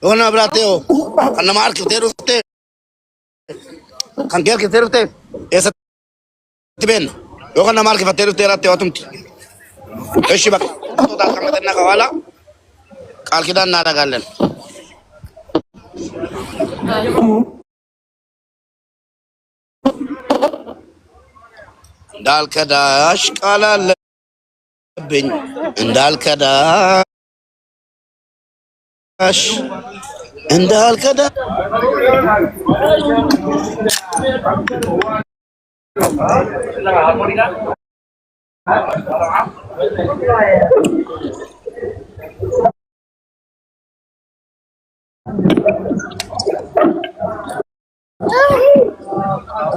Una brateo. Kan nama harki teeru te. Kan kee harki teeru te. Esa tiben. Yo kan nama harki teeru te ratte watumti. Eshi bak. Tuta kamata na kawala. Kal kidan nada galen. Dal kadash kala lebin. Dal kadash. Dal kadash.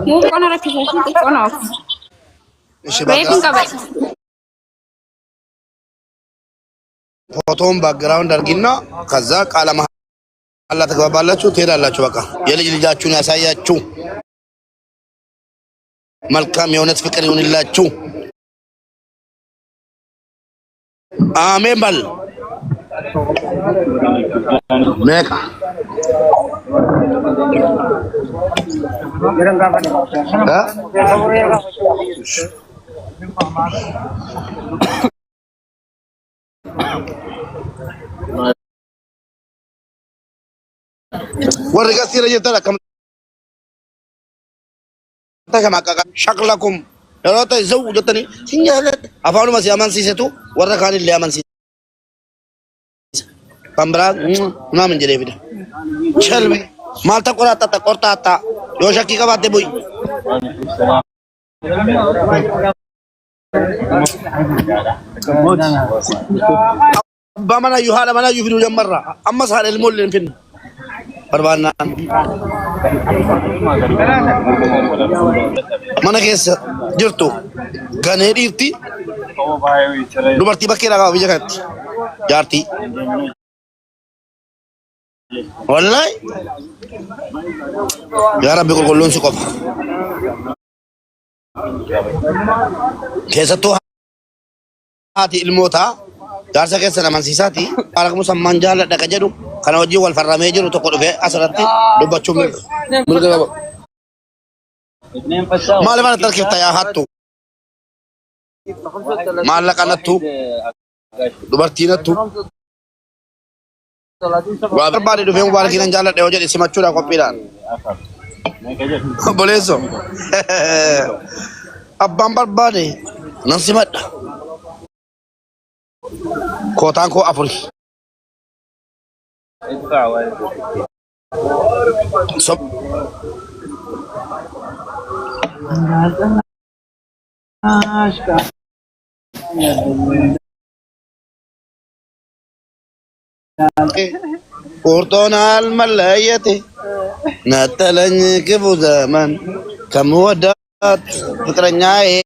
Move on a reputation, it's on off. Eshi Waiting bak. away. ፎቶውን ባክግራውንድ አድርጊና ከዛ ቃለ መሐላ ተግባባላችሁ ትሄዳላችሁ። በቃ የልጅ ልጃችሁን ያሳያችሁ። መልካም የእውነት ፍቅር ይሁንላችሁ። አሜን በል ሜካ ورقة سيرة جدا كم كما شكلكم لو تزوجتني سنجالت أفعل ما سيأمان سيسيتو ورقان اللي أمان سيسيتو كمبرا ما من جري بده شلبي مال تقرأ تقرأ تا يوشكي كبات بوي بمنا يهانا منا يفيدو جمرة أما صار المول فين بربانا mana keessa jirtu ganee dhiirti dubartii bakkee dhagaa biyya kanatti jaartii wallahi yaa rabbi qulqulluun si qofa keessattuu haati ilmoota jaarsa keessa namansiisaati argamu sammaan jaaladha ka jedhu kana wajjin wal farramee jiru tokko dhufee asirratti dubbachuu mirga qaba. Maal mana tarkifta yaa hattu maallaqa nattu dubartiinattu waa barbaade dhufee mubaarakiinan jaaladha yoo jedhe simachuudhaan qophiidhaan obboleesso abbaan barbaade nan simadha kootaan koo afuri قرطون الملاية نتلن كفو زمان كم ودات فكرنيا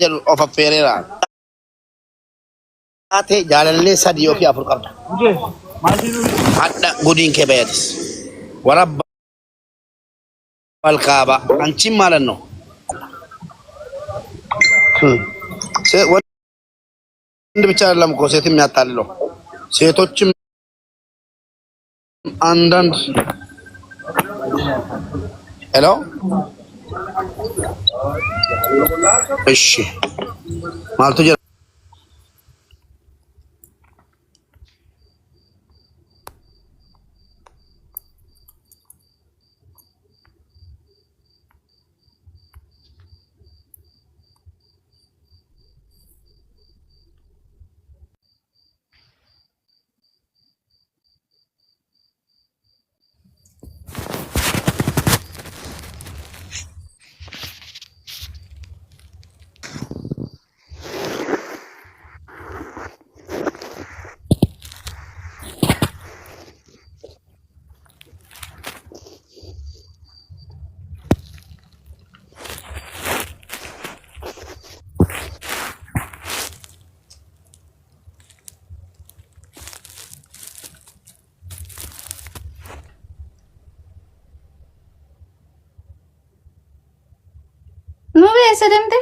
كجل أوف فيريرا أتى جالله سديو في أفريقيا حتى قدين كبيرس ورب الكعبة أنتي مالنو ወንድ ብቻ አይደለም እኮ ሴትም ያታልለው ሴቶችም አንዳንድ ሄሎ እሺ ማልቱ No ve ese dente.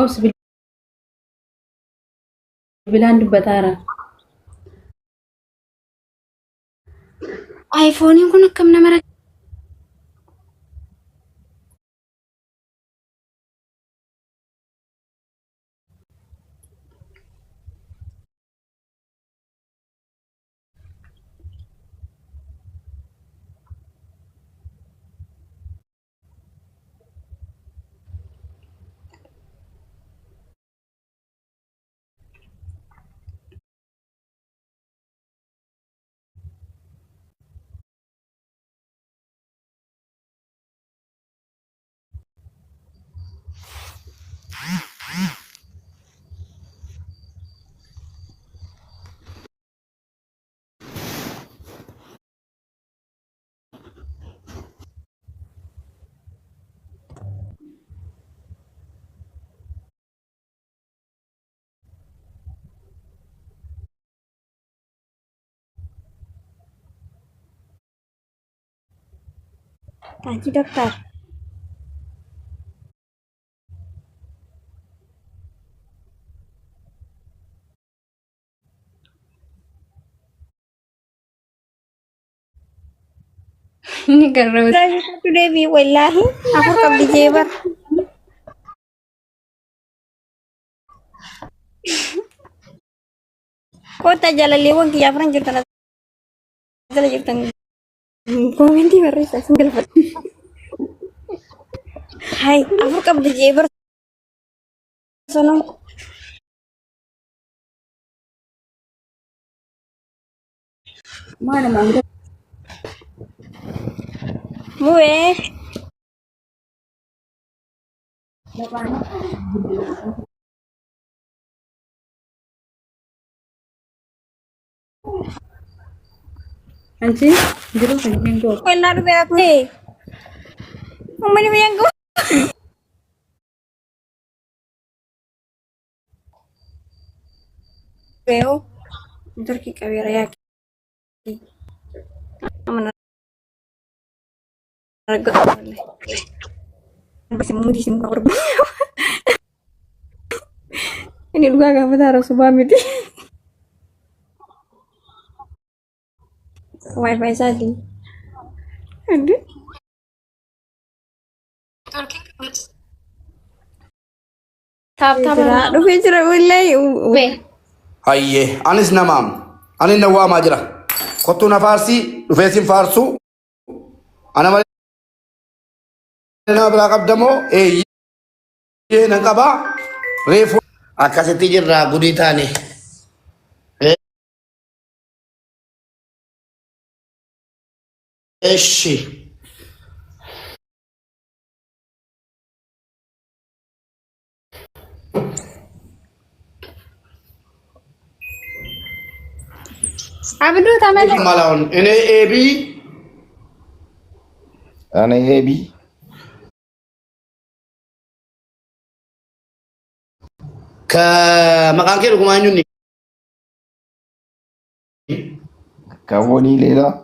ኦስ ቢላንድ በታራ አይፎን ይሁን ከምን መረ Tadi dokter. Ini karena satu Dewi, wallahi aku kam di Jebar. Kota jalan lewat ke Jafran jutaan jutaan komen di barista single pot. Hai, aku kam di Jebar. Sono mana mangga Mue. anci jero kan minggu Benar berak nih. Mama ni yang gue. Veo. Ntar kita ya. Mana agak boleh. Masih mau di sini korban. Ini juga agak benar harus pamit. Wifi tadi. Aduh. Tap aduh bicara ulai. Hayye, anis namam. Anis nawa majra. Kotu nafarsi, fesim farsu. Ana malina belakab demo. Ye nangkaba. Refu. Akaseti jirra gudita nih. Eshi. Abdul tamat. Malawan. Ini Ebi. Ana Ebi. Ke makangkir kumanyun nih. Kawoni lela.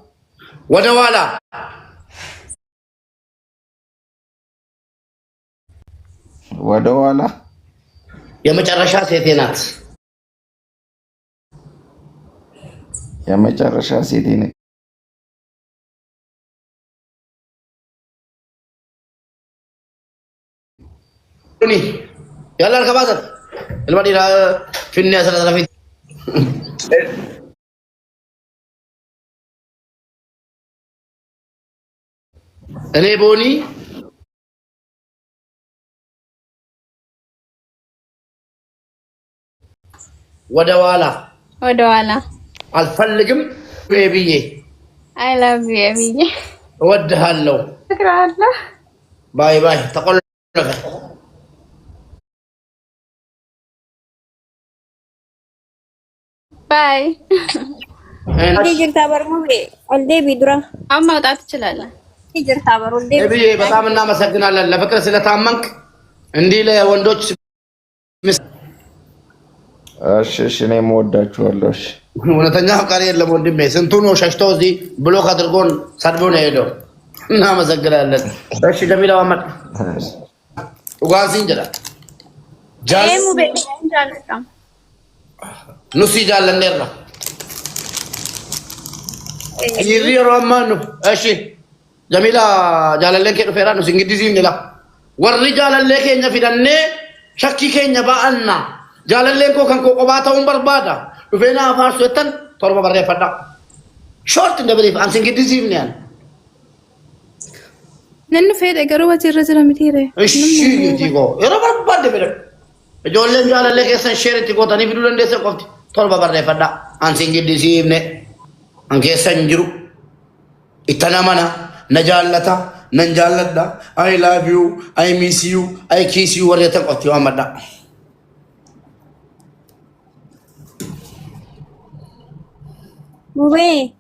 Wadawala. Wadawala. የመጨረሻ ሴቴ ናት። የመጨረሻ ሴቴ ነች። ያላ አርከባሰት البديرة في الناس في እኔ ቦኒ ወደኋላ አልፈልግም ቤቢዬ I love you ቤቢዬ እወድሃለሁ እወድሃለሁ ባይ ባይ ተቆለፈ ባይ ጅርታ በርሙ ወልዴ ቢዱራ አሁን ማውጣት ትችላለህ። ጅርታ በር ወልዴ ቤቢዬ በጣም እናመሰግናለን ለፍቅር ስለታመንክ እንዲህ ለወንዶች እሺ እኔም እወዳችኋለሁ። እሺ እውነተኛ ፍቃሪ የለም ወንድሜ ስንቱ ነው ሸሽቶ እዚህ ብሎክ አድርጎን ሰድቦ ነው የሄደው እናመሰግናለን እሺ ጀሚላ ማመድ ኡጋንሲ እንጀራ Emu bebe jaalladha. Nusi jaalanneerra. Hiriirri yeroo ammaa nu eshi Jamila jaalalleen kee dhufeera nusi giddisiifne la. Warri jaalallee keenya fidannee shakkii keenya ba'anna. Jaalalleen koo kan koo qophaa ta'uun barbaada. Dhufee naa afaarsu jettan torba barreeffadha. Short in the belief ansi giddisiifne ani. Nannu fedhe garuu wajji irra jira mitiire. Eshi giddii koo yeroo barbaadde fedhan. Ijoolleen jaalallee keessan sheeritti gootanii fiduu dandeessan qofti torba barreeffadha. Ansi giddisiifne an keessan jiru. Ittana mana na jaallata nan jaalladha I love you I miss you I kiss you warra tan qotti waamadha. Mube.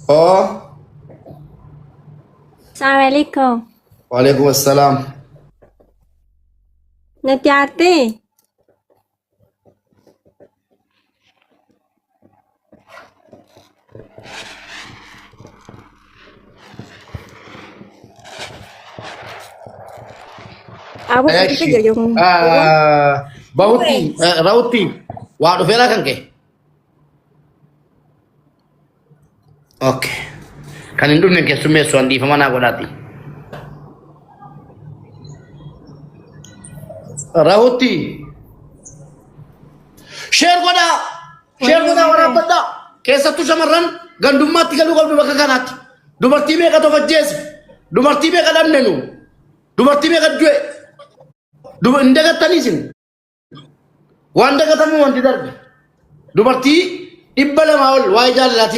Oh Assalamualaikum. Waalaikum assalam. Nati ate. Aku kita jajong. Bahuti Rauti waa dhufeera kan kee. Okay. Kan hin dhufne keessummeessu handiifama naa godhaati. Rauti sheer godhaa waraabadhaa keessattuu shamarran gandummaatti galuu qabdu bakka kanaatti. Dubartii meeqa tofajjeesse dubartii meeqa dhabne nu dubartii meeqa du'e hin dagattanii isin waan dagatamu wanti darbe dubartii 200 ol waa'ee jaalalaatiin